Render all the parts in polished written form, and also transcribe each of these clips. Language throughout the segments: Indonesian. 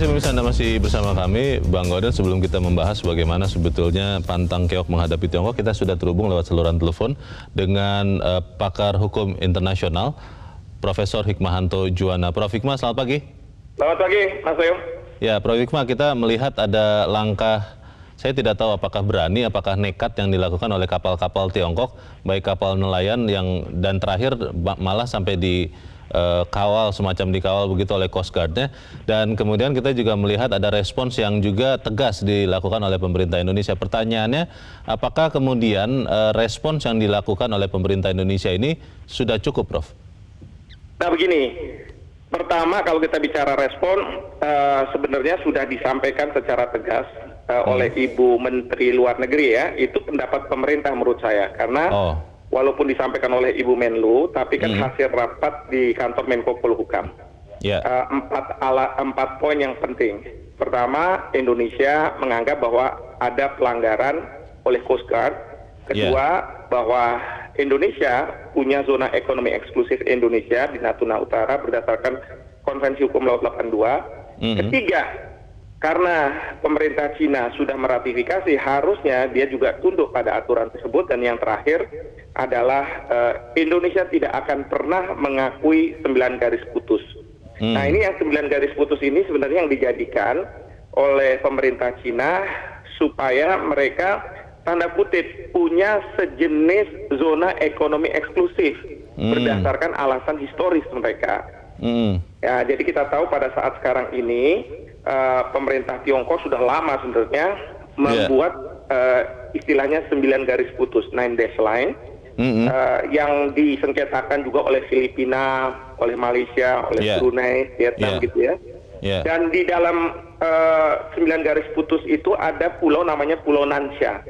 kasih pemirsa, Anda masih bersama kami, Bang Godel. Sebelum kita membahas bagaimana sebetulnya pantang keok menghadapi Tiongkok, kita sudah terhubung lewat saluran telepon dengan pakar hukum internasional, Profesor Hikmahanto Juwana. Prof. Hikmah, selamat pagi. Selamat pagi, Mas Ayu. Ya, Prof. Hikmah, kita melihat ada langkah, saya tidak tahu apakah berani, apakah nekat yang dilakukan oleh kapal-kapal Tiongkok, baik kapal nelayan dan terakhir malah sampai kawal, semacam dikawal begitu oleh Coast Guard-nya. Dan kemudian kita juga melihat ada respons yang juga tegas dilakukan oleh pemerintah Indonesia. Pertanyaannya, apakah kemudian respons yang dilakukan oleh pemerintah Indonesia ini sudah cukup, Prof? Nah begini, pertama kalau kita bicara respon, sebenarnya sudah disampaikan secara tegas oleh Ibu Menteri Luar Negeri ya. Itu pendapat pemerintah menurut saya, karena walaupun disampaikan oleh Ibu Menlu, tapi kan hasil rapat di kantor Menko Polhukam. Empat poin yang penting. Pertama, Indonesia menganggap bahwa ada pelanggaran oleh Coast Guard. Kedua, bahwa Indonesia punya zona ekonomi eksklusif Indonesia di Natuna Utara berdasarkan Konvensi Hukum Laut 82. Ketiga, karena pemerintah Cina sudah meratifikasi, harusnya dia juga tunduk pada aturan tersebut. Dan yang terakhir adalah Indonesia tidak akan pernah mengakui 9 garis putus. Nah, ini yang 9 garis putus ini sebenarnya yang dijadikan oleh pemerintah Cina supaya mereka tanda kutip punya sejenis zona ekonomi eksklusif berdasarkan alasan historis mereka. Ya, jadi kita tahu pada saat sekarang ini pemerintah Tiongkok sudah lama sebenarnya membuat istilahnya 9 garis putus, 9 dash line, yang disengketakan juga oleh Filipina, oleh Malaysia, oleh Brunei, Vietnam gitu ya. Dan di dalam 9 garis putus itu ada pulau namanya Pulau Nansha.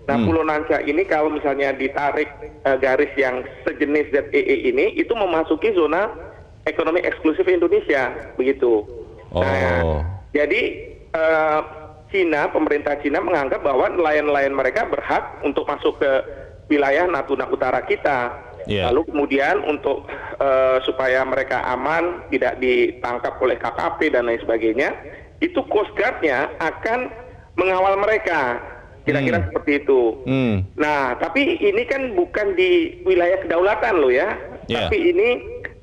Nah, Pulau Nansha ini kalau misalnya ditarik garis yang sejenis ZEE ini, itu memasuki zona ekonomi eksklusif Indonesia, begitu. Nah, jadi pemerintah Cina menganggap bahwa nelayan-nelayan mereka berhak untuk masuk ke wilayah Natuna Utara kita. Lalu kemudian untuk supaya mereka aman, tidak ditangkap oleh KKP dan lain sebagainya, itu Coast Guard-nya akan mengawal mereka. Kira-kira seperti itu. Nah, tapi ini kan bukan di wilayah kedaulatan loh ya. Tapi ini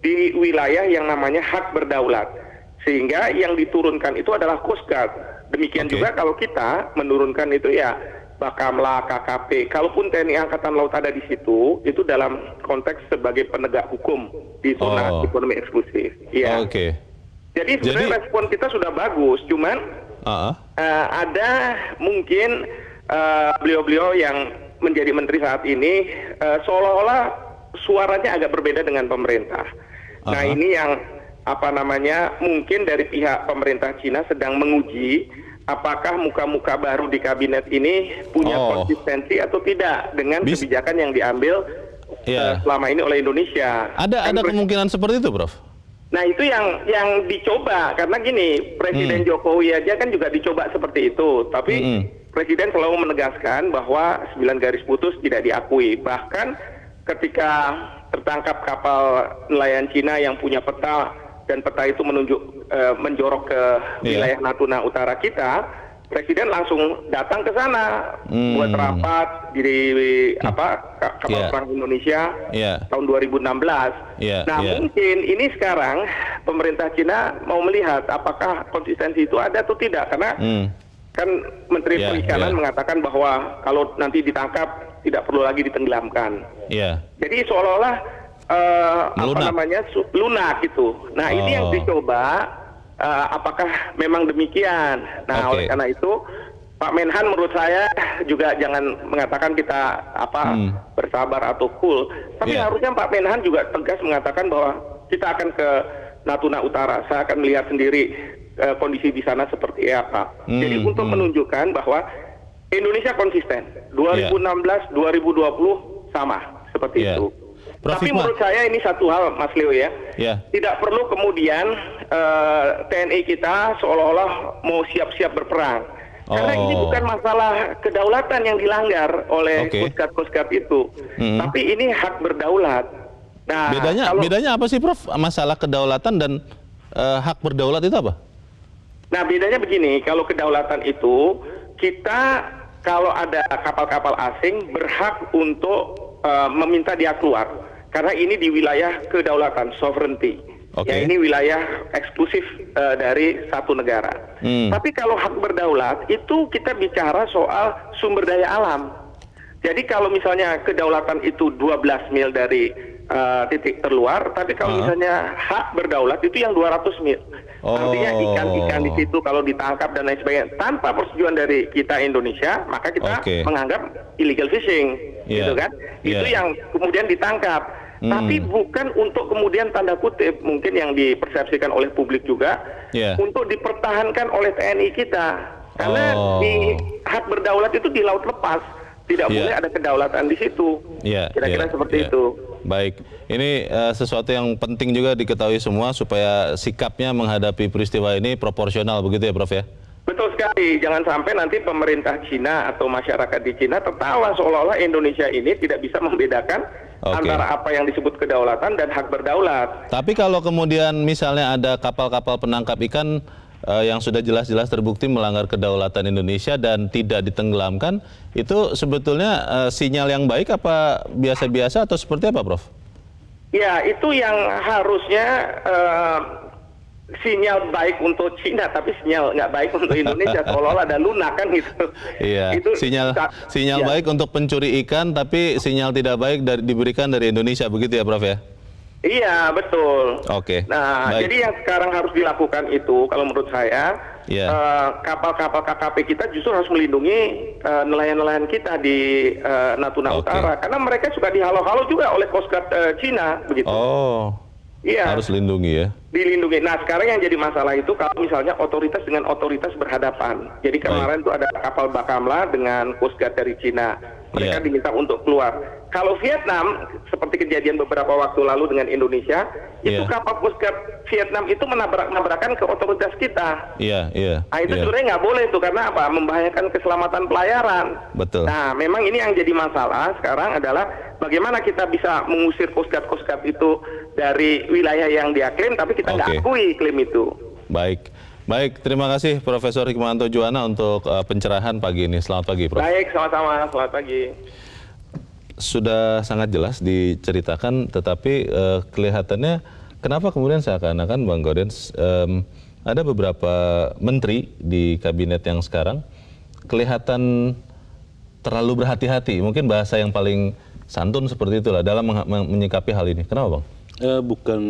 di wilayah yang namanya hak berdaulat. Sehingga yang diturunkan itu adalah Coast Guard. Demikian juga kalau kita menurunkan itu ya Bakamla, KKP. Kalaupun TNI Angkatan Laut ada di situ, itu dalam konteks sebagai penegak hukum di zona ekonomi eksklusif. Iya. Jadi sebenarnya respon kita sudah bagus, cuman ada mungkin beliau-beliau yang menjadi menteri saat ini seolah-olah suaranya agak berbeda dengan pemerintah. Nah, ini yang mungkin dari pihak pemerintah Cina sedang menguji apakah muka-muka baru di kabinet ini punya konsistensi atau tidak dengan kebijakan yang diambil selama ini oleh Indonesia. Ada kemungkinan seperti itu, Prof? Nah, itu yang dicoba, karena gini, Presiden Jokowi aja kan juga dicoba seperti itu, tapi Presiden selalu menegaskan bahwa 9 garis putus tidak diakui. Bahkan ketika tertangkap kapal nelayan Cina yang punya peta, dan peta itu menjorok ke wilayah Natuna Utara kita, Presiden langsung datang ke sana buat rapat di kapal perang Indonesia tahun 2016. Nah, mungkin ini sekarang pemerintah Cina mau melihat apakah konsistensi itu ada atau tidak, karena kan Menteri Perikanan mengatakan bahwa kalau nanti ditangkap tidak perlu lagi ditenggelamkan. Jadi seolah-olah lunak gitu. Nah, ini yang dicoba, apakah memang demikian. Nah, oleh karena itu Pak Menhan menurut saya juga jangan mengatakan kita bersabar atau cool, tapi harusnya Pak Menhan juga tegas mengatakan bahwa kita akan ke Natuna Utara. Saya akan melihat sendiri kondisi di sana seperti apa. Jadi untuk menunjukkan bahwa Indonesia konsisten, 2016, 2020 sama seperti itu. Tapi menurut saya ini satu hal, Mas Leo ya, tidak perlu kemudian TNI kita seolah-olah mau siap-siap berperang. Karena ini bukan masalah kedaulatan yang dilanggar oleh Coast Guard itu, tapi ini hak berdaulat. Nah, bedanya apa sih, Prof? Masalah kedaulatan dan hak berdaulat itu apa? Nah, bedanya begini, kalau kedaulatan itu kita kalau ada kapal-kapal asing berhak untuk meminta dia keluar karena ini di wilayah kedaulatan sovereignty. Oke. Ya, ini wilayah eksklusif dari satu negara. Tapi kalau hak berdaulat itu kita bicara soal sumber daya alam. Jadi kalau misalnya kedaulatan itu 12 mil dari titik terluar, tapi kalau misalnya hak berdaulat itu yang 200 mil. Artinya ikan-ikan di situ kalau ditangkap dan lain sebagainya tanpa persetujuan dari kita Indonesia, maka kita menganggap illegal fishing, gitu kan? Itu yang kemudian ditangkap. Tapi bukan untuk kemudian tanda kutip mungkin yang dipersepsikan oleh publik juga untuk dipertahankan oleh TNI kita. Karena di hak berdaulat itu di laut lepas, tidak boleh ada kedaulatan di situ. Kira-kira seperti itu. Baik, ini sesuatu yang penting juga diketahui semua supaya sikapnya menghadapi peristiwa ini proporsional begitu ya Prof ya? Betul sekali, jangan sampai nanti pemerintah Cina atau masyarakat di Cina tertawa seolah-olah Indonesia ini tidak bisa membedakan antara apa yang disebut kedaulatan dan hak berdaulat. Tapi kalau kemudian misalnya ada kapal-kapal penangkap ikan yang sudah jelas-jelas terbukti melanggar kedaulatan Indonesia dan tidak ditenggelamkan, itu sebetulnya sinyal yang baik apa biasa-biasa atau seperti apa, Prof? Ya, itu yang harusnya sinyal baik untuk Cina, tapi sinyal nggak baik untuk Indonesia, seolah-olah ada lunak kan gitu. Iya, itu sinyal baik untuk pencuri ikan, tapi sinyal tidak baik diberikan dari Indonesia, begitu ya Prof ya? Iya, betul. Nah, baik. jadi yang sekarang harus dilakukan itu, kalau menurut saya, kapal-kapal KKP kita justru harus melindungi nelayan-nelayan kita di Natuna Utara, karena mereka suka dihalau-halau juga oleh Coast Guard Cina, begitu. Iya. Harus lindungi ya. Dilindungi. Nah, sekarang yang jadi masalah itu kalau misalnya otoritas dengan otoritas berhadapan. Jadi kemarin tuh ada kapal Bakamla dengan Coast Guard dari Cina. Mereka diminta untuk keluar. Kalau Vietnam, seperti kejadian beberapa waktu lalu dengan Indonesia, itu kapal Coast Guard Vietnam itu menabrak-nabrakan ke otoritas kita. Nah, itu sebenarnya nggak boleh tuh, karena apa? Membahayakan keselamatan pelayaran. Betul. Nah, memang ini yang jadi masalah sekarang adalah bagaimana kita bisa mengusir Coast Guard itu dari wilayah yang dia klaim, tapi kita nggak akui klaim itu. Baik, terima kasih Profesor Hikmahanto Juwana untuk pencerahan pagi ini. Selamat pagi, Prof. Baik, sama-sama. Selamat pagi. Sudah sangat jelas diceritakan, tetapi kelihatannya kenapa kemudian seakan-akan Bang Gaudens ada beberapa menteri di kabinet yang sekarang kelihatan terlalu berhati-hati. Mungkin bahasa yang paling santun seperti itulah dalam menyikapi hal ini. Kenapa, Bang? Bukan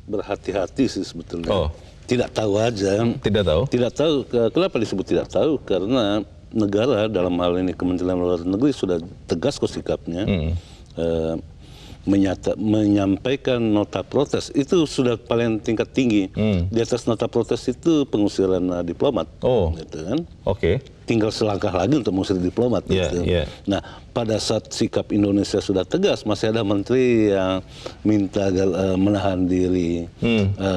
berhati-hati sih sebetulnya. Tidak tahu aja. Tidak tahu? Tidak tahu. Kenapa disebut tidak tahu? Karena negara dalam hal ini Kementerian Luar Negeri sudah tegas kok sikapnya. Menyampaikan nota protes itu sudah paling tingkat tinggi. Di atas nota protes itu pengusiran diplomat. Gitu kan? Tinggal selangkah lagi untuk mengusir diplomat. Nah, pada saat sikap Indonesia sudah tegas, masih ada menteri yang minta menahan diri.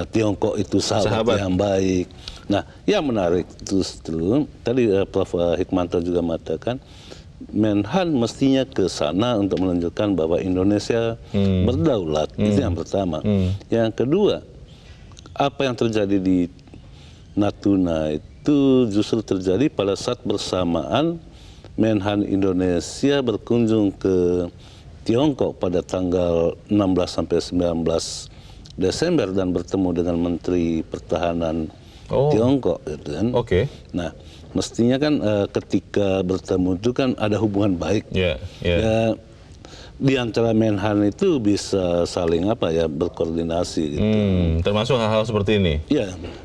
Tiongkok itu sahabat yang baik. Nah, yang menarik justru tadi Prof. Hikmahanto juga mengatakan Menhan mestinya ke sana untuk menunjukkan bahwa Indonesia berdaulat. Itu yang pertama. Yang kedua, apa yang terjadi di Natuna itu justru terjadi pada saat bersamaan Menhan Indonesia berkunjung ke Tiongkok pada tanggal 16 sampai 19 Desember dan bertemu dengan Menteri Pertahanan Tiongkok, gitu kan? Nah, mestinya kan ketika bertemu itu kan ada hubungan baik. Ya, di antara Menhan itu bisa saling berkoordinasi gitu. Termasuk hal-hal seperti ini.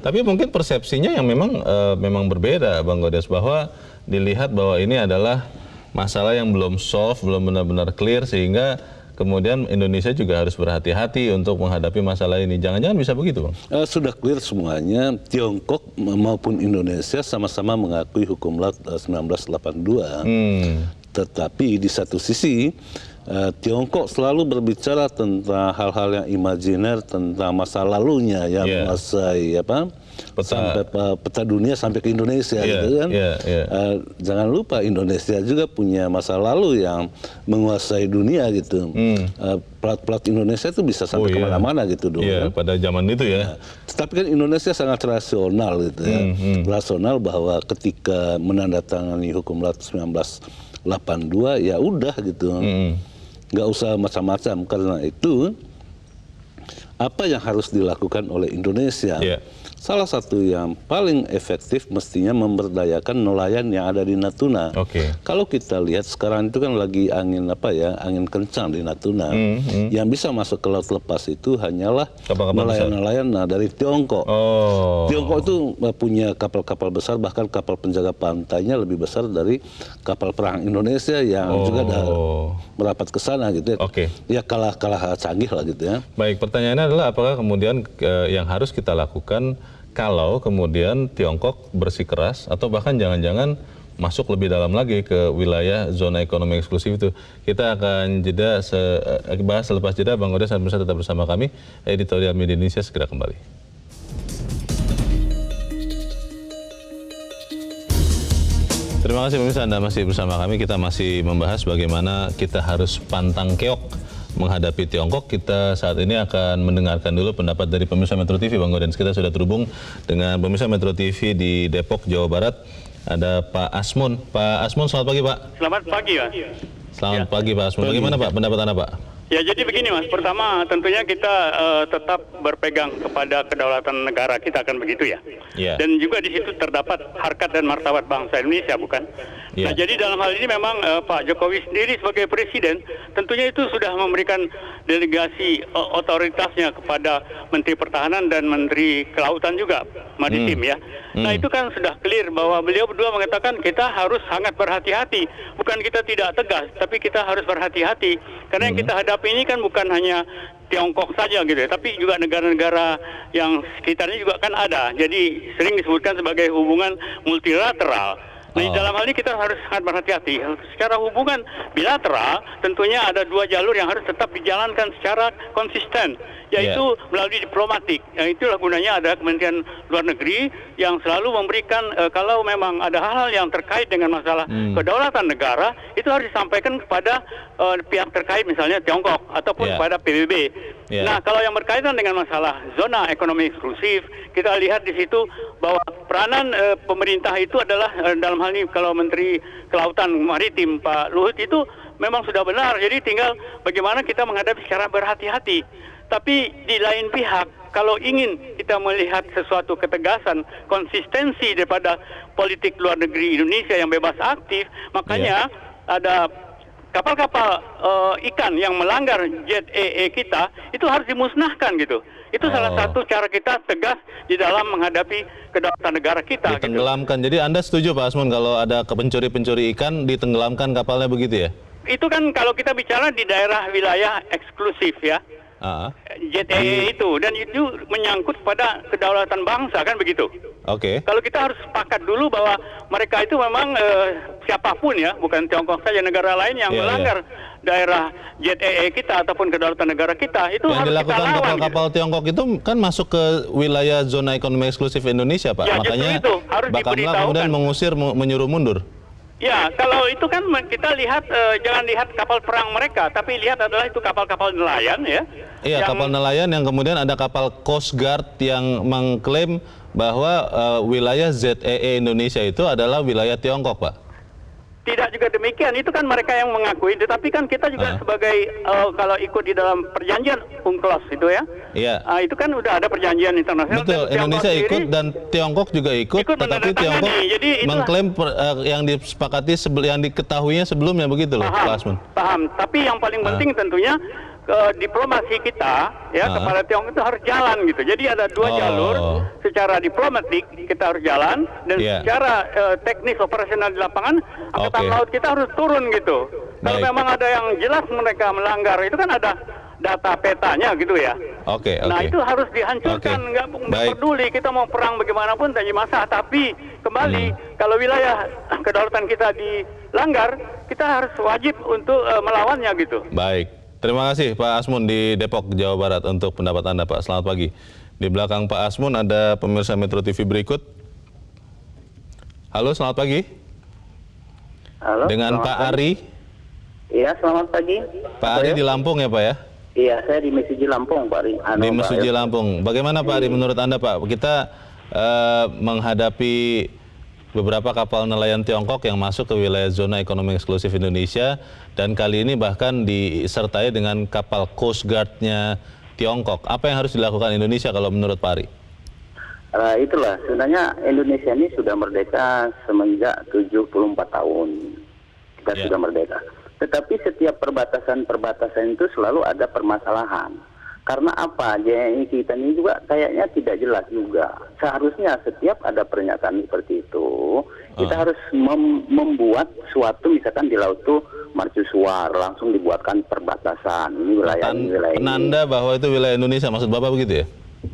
Tapi mungkin persepsinya yang memang berbeda, Bang Gaudens, bahwa dilihat bahwa ini adalah masalah yang belum solve, belum benar-benar clear, sehingga kemudian Indonesia juga harus berhati-hati untuk menghadapi masalah ini. Jangan-jangan bisa begitu, Bang? Sudah clear semuanya. Tiongkok maupun Indonesia sama-sama mengakui hukum laut 1982. Tetapi di satu sisi Tiongkok selalu berbicara tentang hal-hal yang imajiner, tentang masa lalunya yang menguasai sampai peta dunia sampai ke Indonesia gitu kan. Jangan lupa Indonesia juga punya masa lalu yang menguasai dunia gitu. Plat-plat Indonesia itu bisa sampai kemana-mana gitu dulu. Kan? Pada zaman itu ya. Tetapi kan Indonesia sangat rasional gitu ya. Rasional bahwa ketika menandatangani hukum laut 1982 ya udah gitu. Nggak usah macam-macam, karena itu apa yang harus dilakukan oleh Indonesia? Salah satu yang paling efektif mestinya memberdayakan nelayan yang ada di Natuna. Kalau kita lihat sekarang itu kan lagi angin angin kencang di Natuna. Yang bisa masuk ke laut lepas itu hanyalah nelayan-nelayan dari Tiongkok. Tiongkok itu punya kapal-kapal besar, bahkan kapal penjaga pantainya lebih besar dari kapal perang Indonesia yang juga merapat ke sana gitu ya. Ya kalah canggih lah gitu ya. Baik, pertanyaannya adalah apakah kemudian yang harus kita lakukan kalau kemudian Tiongkok bersikeras atau bahkan jangan-jangan masuk lebih dalam lagi ke wilayah zona ekonomi eksklusif itu. Kita akan bahas selepas jeda. Bang Odes dan pemirsa tetap bersama kami. Editorial Media Indonesia segera kembali. Terima kasih pemirsa, Anda masih bersama kami. Kita masih membahas bagaimana kita harus pantang keok menghadapi Tiongkok. Kita saat ini akan mendengarkan dulu pendapat dari pemirsa Metro TV, Bang Godens. Kita sudah terhubung dengan pemirsa Metro TV di Depok, Jawa Barat. Ada Pak Asmun. Pak Asmun, selamat pagi Pak. Selamat pagi Pak. Selamat pagi Pak Asmun. Bagaimana Pak pendapat Anda Pak? Ya jadi begini Mas, pertama tentunya kita tetap berpegang kepada kedaulatan negara kita, kan begitu ya. Dan juga di situ terdapat harkat dan martabat bangsa Indonesia, bukan? Nah jadi dalam hal ini memang Pak Jokowi sendiri sebagai presiden tentunya itu sudah memberikan delegasi otoritasnya kepada Menteri Pertahanan dan Menteri Kelautan juga, Maritim ya. Nah itu kan sudah clear bahwa beliau berdua mengatakan kita harus sangat berhati-hati. Bukan kita tidak tegas, tapi kita harus berhati-hati. Karena yang kita hadapi ini kan bukan hanya Tiongkok saja gitu ya, tapi juga negara-negara yang sekitarnya juga kan ada. Jadi sering disebutkan sebagai hubungan multilateral. Nah, dalam hal ini kita harus sangat berhati-hati. Secara hubungan bilateral, tentunya ada dua jalur yang harus tetap dijalankan secara konsisten, yaitu melalui diplomatik. Yang itulah gunanya ada Kementerian Luar Negeri yang selalu memberikan, kalau memang ada hal-hal yang terkait dengan masalah kedaulatan negara, itu harus disampaikan kepada pihak terkait, misalnya Tiongkok, ataupun kepada PBB. Nah, kalau yang berkaitan dengan masalah zona ekonomi eksklusif, kita lihat di situ bahwa peranan pemerintah itu adalah dalam hal ini kalau Menteri Kelautan Maritim Pak Luhut itu memang sudah benar. Jadi tinggal bagaimana kita menghadapi secara berhati-hati. Tapi di lain pihak, kalau ingin kita melihat sesuatu ketegasan, konsistensi daripada politik luar negeri Indonesia yang bebas aktif, makanya ada kapal-kapal ikan yang melanggar ZEE kita itu harus dimusnahkan gitu. Itu salah satu cara kita tegas di dalam menghadapi kedaulatan negara kita. Ditenggelamkan. Gitu. Jadi Anda setuju Pak Asmun kalau ada pencuri-pencuri ikan ditenggelamkan kapalnya begitu ya? Itu kan kalau kita bicara di daerah wilayah eksklusif ya. ZEE itu, dan itu menyangkut pada kedaulatan bangsa, kan begitu. Kalau kita harus sepakat dulu bahwa mereka itu memang siapapun ya, bukan Tiongkok saja, negara lain yang melanggar daerah ZEE kita ataupun kedaulatan negara kita, itu yang harus dilakukan kita lawan. Kapal-kapal Tiongkok itu kan masuk ke wilayah zona ekonomi eksklusif Indonesia Pak, makanya itu harus Bakamla kemudian mengusir, menyuruh mundur. Ya, kalau itu kan kita lihat, jangan lihat kapal perang mereka, tapi lihat adalah itu kapal-kapal nelayan ya. Iya, kapal nelayan yang kemudian ada kapal Coast Guard yang mengklaim bahwa wilayah ZEE Indonesia itu adalah wilayah Tiongkok, Pak. Tidak juga demikian, itu kan mereka yang mengakui, tetapi kan kita juga sebagai kalau ikut di dalam perjanjian UNCLOS itu ya. Itu kan udah ada perjanjian internasional. Betul, Indonesia ikut dan Tiongkok juga ikut tetapi Tiongkok mengklaim yang disepakati yang diketahuinya sebelumnya begitu loh, Pak Asmun. Paham, tapi yang paling penting tentunya diplomasi kita ya kepada Tiongkok itu harus jalan gitu. Jadi ada dua jalur, secara diplomatik kita harus jalan dan secara teknis operasional di lapangan angkatan laut kita harus turun gitu. Kalau memang ada yang jelas mereka melanggar, itu kan ada data petanya gitu ya. Nah itu harus dihancurkan, nggak peduli kita mau perang bagaimanapun jadi masalah. Tapi kembali kalau wilayah kedaulatan kita dilanggar, kita harus wajib untuk melawannya gitu. Baik. Terima kasih Pak Asmun di Depok, Jawa Barat untuk pendapat Anda Pak. Selamat pagi. Di belakang Pak Asmun ada pemirsa Metro TV berikut. Halo, selamat pagi. Halo. Dengan Pak Ari. Iya, selamat pagi. Pak Ari di Lampung ya Pak ya? Iya, saya di Mesuji Lampung, Pak Ari. Di Mesuji Lampung. Bagaimana Pak Ari menurut Anda Pak? Kita menghadapi beberapa kapal nelayan Tiongkok yang masuk ke wilayah zona ekonomi eksklusif Indonesia, dan kali ini bahkan disertai dengan kapal Coast Guard-nya Tiongkok. Apa yang harus dilakukan Indonesia kalau menurut Pak Ari? Itulah, sebenarnya Indonesia ini sudah merdeka semenjak 74 tahun. Kita sudah merdeka. Tetapi setiap perbatasan itu selalu ada permasalahan. Karena apa? JNE kita ini juga kayaknya tidak jelas juga. Seharusnya setiap ada pernyataan seperti itu, kita harus membuat suatu, misalkan di laut itu mercusuar, langsung dibuatkan perbatasan. Ini wilayah ini. Penanda bahwa itu wilayah Indonesia, maksud Bapak begitu ya?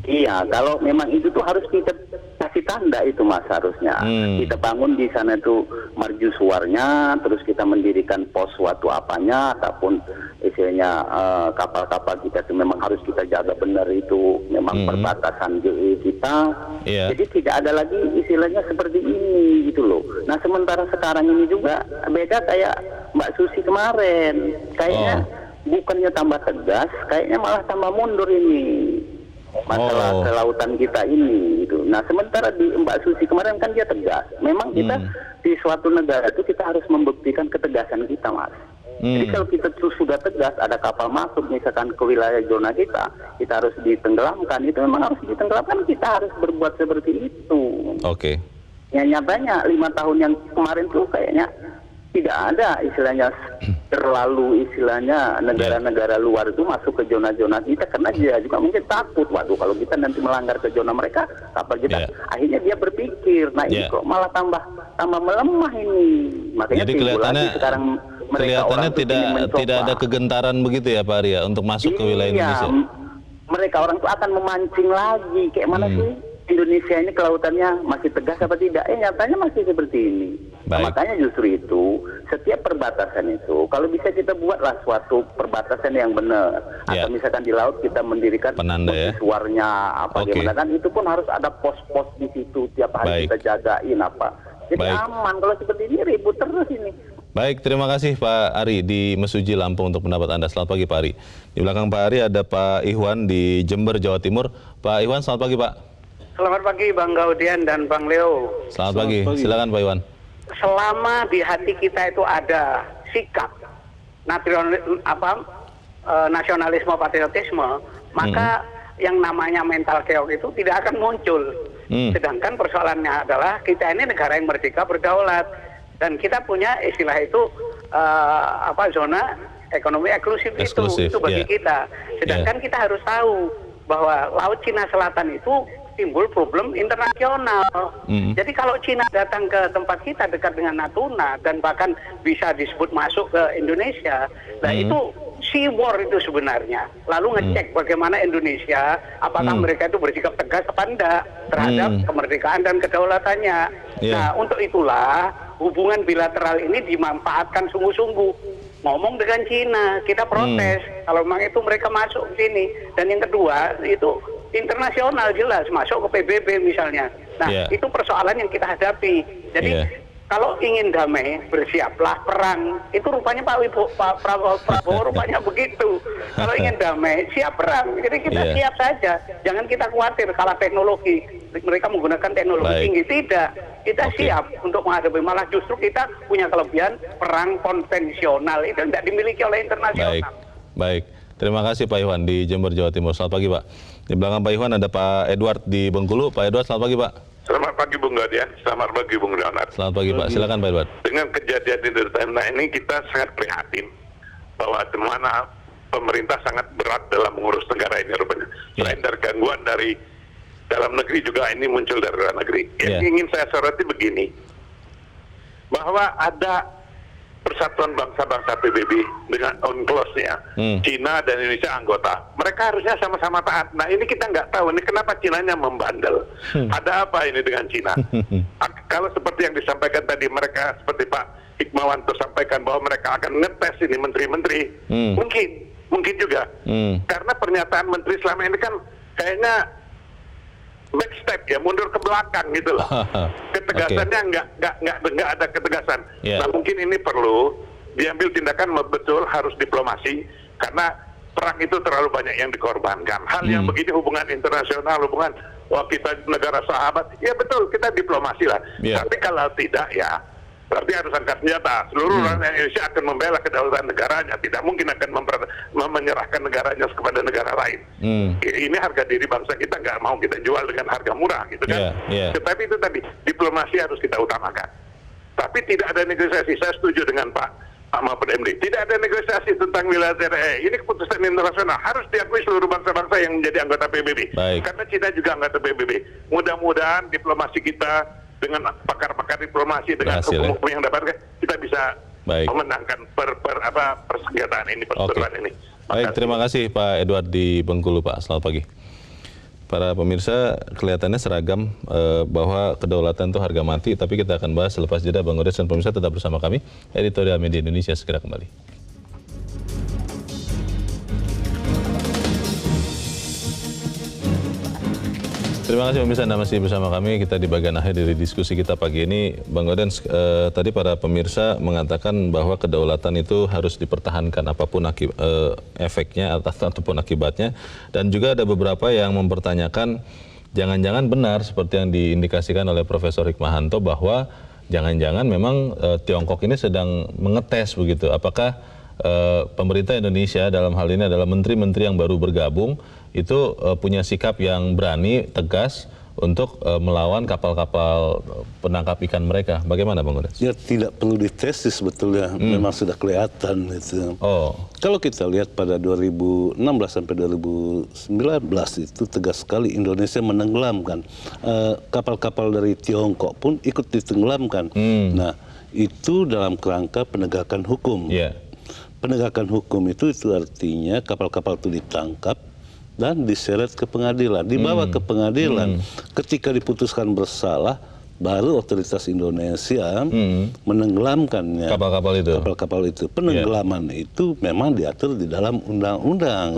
Iya, kalau memang itu tuh harus kita kasih tanda itu Mas harusnya. Kita bangun di sana tuh mercusuarnya, terus kita mendirikan pos suatu apanya, ataupun istilahnya kapal-kapal kita itu memang harus kita jaga benar itu memang perbatasan JE kita. Jadi tidak ada lagi istilahnya seperti ini gitu loh. Nah sementara sekarang ini juga beda kayak Mbak Susi kemarin, kayaknya bukannya tambah tegas, kayaknya malah tambah mundur ini. Masalah kelautan kita ini gitu. Nah sementara di Mbak Susi kemarin kan dia tegas. Memang kita di suatu negara itu kita harus membuktikan ketegasan kita Mas. Jadi kalau kita sudah tegas, ada kapal masuk misalkan ke wilayah zona kita harus ditenggelamkan. Itu memang harus ditenggelamkan, kita harus berbuat seperti itu. Oke. Ya nyatanya 5 tahun yang kemarin tuh kayaknya tidak ada istilahnya terlalu istilahnya negara-negara luar itu masuk ke zona-zona kita, karena dia juga mungkin takut, waduh kalau kita nanti melanggar ke zona mereka kapal kita, akhirnya dia berpikir, nah ini kok malah tambah melemah ini, makanya jadi kelihatannya sekarang kelihatannya tidak ada kegentaran begitu ya Pak Arya untuk masuk ke wilayah Indonesia. Mereka orang itu akan memancing lagi, kayak mana sih Indonesia ini kelautannya masih tegas apa tidak? Nyatanya masih seperti ini. Nah, makanya justru itu setiap perbatasan itu kalau bisa kita buatlah suatu perbatasan yang benar. Atau misalkan di laut kita mendirikan suarnya apa gimana kan, itu pun harus ada pos-pos di situ tiap hari kita jagain apa. Jadi aman. Kalau seperti ini ribut terus ini. Baik, terima kasih Pak Ari di Mesuji Lampung untuk pendapat Anda. Selamat pagi Pak Ari. Di belakang Pak Ari ada Pak Ikhwan di Jember, Jawa Timur. Pak Ikhwan, selamat pagi Pak. Selamat pagi Bang Gaudian dan Bang Leo. Selamat pagi. Silakan Pak Iwan. Selama di hati kita itu ada sikap nasionalisme patriotisme, maka yang namanya mental keok itu tidak akan muncul. Sedangkan persoalannya adalah kita ini negara yang merdeka berdaulat dan kita punya istilah itu zona ekonomi eksklusif itu bagi kita. Sedangkan kita harus tahu bahwa Laut Cina Selatan itu timbul problem internasional. Jadi kalau Cina datang ke tempat kita dekat dengan Natuna dan bahkan bisa disebut masuk ke Indonesia, nah itu sea war itu sebenarnya. Lalu ngecek bagaimana Indonesia, apakah mereka itu bersikap tegas apa enggak terhadap kemerdekaan dan kedaulatannya. Nah untuk itulah hubungan bilateral ini dimanfaatkan sungguh-sungguh. Ngomong dengan Cina, kita protes kalau memang itu mereka masuk ke sini. Dan yang kedua itu internasional jelas masuk ke PBB misalnya. Nah itu persoalan yang kita hadapi. Jadi kalau ingin damai bersiaplah perang. Itu rupanya Pak Prabowo rupanya begitu. Kalau ingin damai siap perang. Jadi kita siap saja. Jangan kita khawatir kalah teknologi. Mereka menggunakan teknologi tinggi, tidak. Kita siap untuk menghadapi, malah justru kita punya kelebihan perang konvensional itu tidak dimiliki oleh internasional. Baik. Terima kasih Pak Iwan di Jember, Jawa Timur. Selamat pagi Pak. Di belakang Pak Iwan ada Pak Edward di Bengkulu. Pak Edward, selamat pagi Pak. Selamat pagi Bung Gadian, selamat pagi Bung Leonard. Selamat pagi Pak, silakan Pak Edward. Dengan kejadian di Timna ini kita sangat prihatin bahwa dimana pemerintah sangat berat dalam mengurus negara ini rupanya. Selain dari gangguan dari dalam negeri juga ini muncul dari luar negeri. Yang ingin saya soroti begini, bahwa ada Persatuan Bangsa-Bangsa PBB dengan UNCLOS-nya, Cina dan Indonesia anggota. Mereka harusnya sama-sama taat. Nah ini kita nggak tahu, ini kenapa Cinanya membandel. Ada apa ini dengan Cina? Kalau seperti yang disampaikan tadi, mereka seperti Pak Hikmawanto sampaikan bahwa mereka akan ngetes ini menteri-menteri. Mungkin juga. Karena pernyataan menteri selama ini kan kayaknya backstep ya, mundur ke belakang gitu loh. Ketegasannya nggak ada ketegasan. Nah mungkin ini perlu diambil tindakan betul, harus diplomasi, karena perang itu terlalu banyak yang dikorbankan. Hal yang begini, hubungan internasional, hubungan kita negara sahabat, ya betul kita diplomasi lah. Tapi kalau tidak ya berarti harus angkat senjata. Seluruh rakyat Indonesia akan membela kedaulatan negaranya, tidak mungkin akan menyerahkan negaranya kepada negara lain. Ini harga diri bangsa kita nggak mau kita jual dengan harga murah gitu kan. Tetapi itu tadi, diplomasi harus kita utamakan. Tapi tidak ada negosiasi. Saya setuju dengan Pak Mahfud MD. Tidak ada negosiasi tentang wilayah daerah. Ini keputusan internasional, harus diakui seluruh bangsa-bangsa yang menjadi anggota PBB. Karena Cina juga anggota PBB. Mudah-mudahan diplomasi kita dengan pakar-pakar diplomasi, dengan hukum-hukum yang dapat, kita bisa memenangkan persenjataan ini, perseteruan ini. Baik, terima kasih Pak Edward di Bengkulu, Pak. Selamat pagi. Para pemirsa, kelihatannya seragam bahwa kedaulatan itu harga mati, tapi kita akan bahas selepas jeda. Bang Odes dan pemirsa tetap bersama kami. Editorial Media Indonesia segera kembali. Terima kasih pemirsa, Anda masih bersama kami. Kita di bagian akhir dari diskusi kita pagi ini. Bang Odens, tadi para pemirsa mengatakan bahwa kedaulatan itu harus dipertahankan apapun efeknya ataupun akibatnya. Dan juga ada beberapa yang mempertanyakan, jangan-jangan benar seperti yang diindikasikan oleh Profesor Hikmahanto bahwa jangan-jangan memang Tiongkok ini sedang mengetes begitu. Apakah pemerintah Indonesia dalam hal ini adalah menteri-menteri yang baru bergabung itu punya sikap yang berani, tegas untuk melawan kapal-kapal penangkap ikan mereka. Bagaimana Bang Odes? Ya tidak perlu ditesis sebetulnya, memang sudah kelihatan itu. Kalau kita lihat pada 2016 sampai 2019 itu tegas sekali Indonesia menenggelamkan. Kapal-kapal dari Tiongkok pun ikut ditenggelamkan. Nah itu dalam kerangka penegakan hukum. Penegakan hukum itu artinya kapal-kapal itu ditangkap dan diseret ke pengadilan, dibawa ke pengadilan. Ketika diputuskan bersalah, baru otoritas Indonesia menenggelamkannya. Kapal-kapal itu. Penenggelaman itu memang diatur di dalam undang-undang.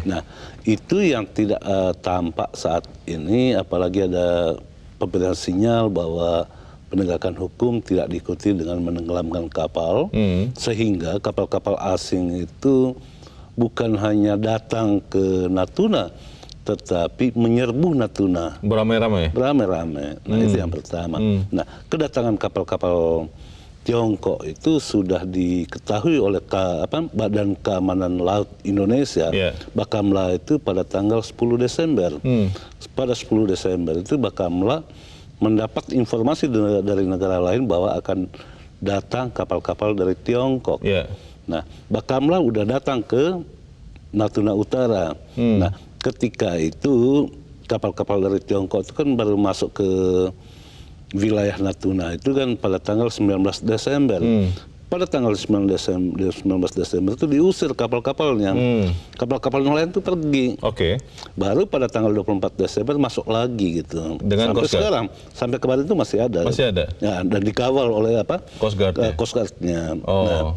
Nah, itu yang tidak tampak saat ini, apalagi ada pemberian sinyal bahwa penegakan hukum tidak diikuti dengan menenggelamkan kapal, sehingga kapal-kapal asing itu bukan hanya datang ke Natuna, tetapi menyerbu Natuna. Beramai-ramai? Beramai-ramai. Nah itu yang pertama. Nah kedatangan kapal-kapal Tiongkok itu sudah diketahui oleh Badan Keamanan Laut Indonesia, Bakamla itu pada tanggal 10 Desember. Pada 10 Desember itu Bakamla mendapat informasi dari negara lain bahwa akan datang kapal-kapal dari Tiongkok. Nah, Bakamla udah datang ke Natuna Utara. Nah, ketika itu kapal-kapal dari Tiongkok itu kan baru masuk ke wilayah Natuna itu kan pada tanggal 19 Desember. Pada tanggal 19 Desember itu diusir kapal-kapalnya. Kapal-kapal nelayan itu pergi. Baru pada tanggal 24 Desember masuk lagi gitu. Dengan sampai sekarang, sampai kemarin itu masih ada. Masih ada? Ya, dan dikawal oleh Coast Guard-nya. Nah,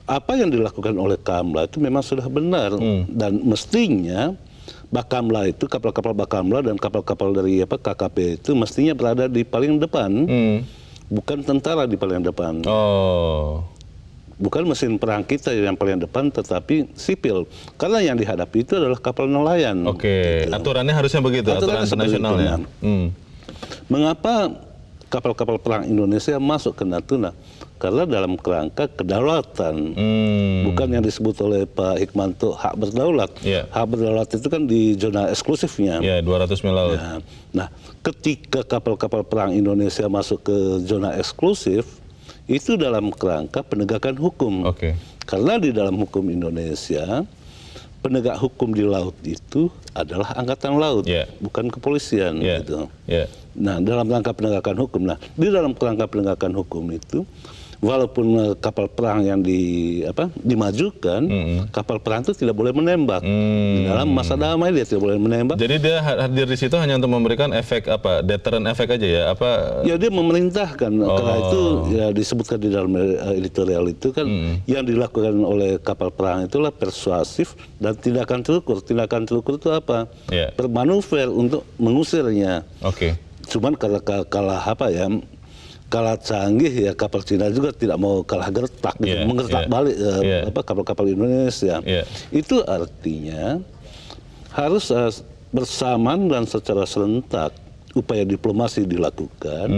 apa yang dilakukan oleh Bakamla itu memang sudah benar, dan mestinya Bakamla itu, kapal-kapal Bakamla dan kapal-kapal dari KKP itu mestinya berada di paling depan, bukan tentara di paling depan. Bukan mesin perang kita yang paling depan, tetapi sipil. Karena yang dihadapi itu adalah kapal nelayan. Gitu. Aturannya harusnya begitu, aturan internasionalnya. Mengapa kapal-kapal perang Indonesia masuk ke Natuna? Karena dalam kerangka kedaulatan, bukan yang disebut oleh Pak Hikmahanto hak berdaulat. Hak berdaulat itu kan di zona eksklusifnya. 200 mil laut. Nah, ketika kapal-kapal perang Indonesia masuk ke zona eksklusif, itu dalam kerangka penegakan hukum. Karena di dalam hukum Indonesia, penegak hukum di laut itu adalah angkatan laut, bukan kepolisian. Gitu. Nah, dalam rangka penegakan hukum, di dalam kerangka penegakan hukum itu, walaupun kapal perang yang dimajukan, kapal perang itu tidak boleh menembak. Di dalam masa damai dia tidak boleh menembak. Jadi dia hadir di situ hanya untuk memberikan efek deterrent efek aja ya? Ya dia memerintahkan. Karena itu ya disebutkan di dalam editorial itu kan yang dilakukan oleh kapal perang itulah persuasif dan tindakan terukur. Tindakan terukur itu apa? Bermanuver untuk mengusirnya. Cuman kalah canggih ya kapal Cina juga tidak mau kalah gertak gitu, menggertak balik kapal-kapal Indonesia. Itu artinya harus bersamaan dan secara serentak upaya diplomasi dilakukan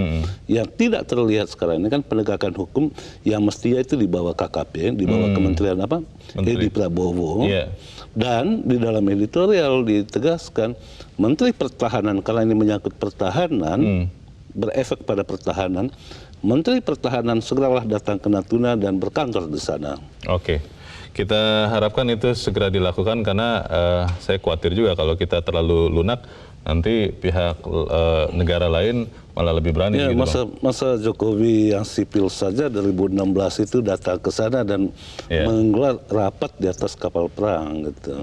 yang tidak terlihat sekarang ini kan penegakan hukum yang mestinya itu di bawah KKP, di bawah Kementerian Edi Prabowo. Dan di dalam editorial ditegaskan Menteri Pertahanan, karena ini menyangkut pertahanan, berefek pada pertahanan, Menteri Pertahanan segeralah datang ke Natuna dan berkantor di sana. Kita harapkan itu segera dilakukan karena saya khawatir juga kalau kita terlalu lunak, nanti pihak negara lain malah lebih berani. Masa Jokowi yang sipil saja 2016 itu datang ke sana dan menggelar rapat di atas kapal perang gitu.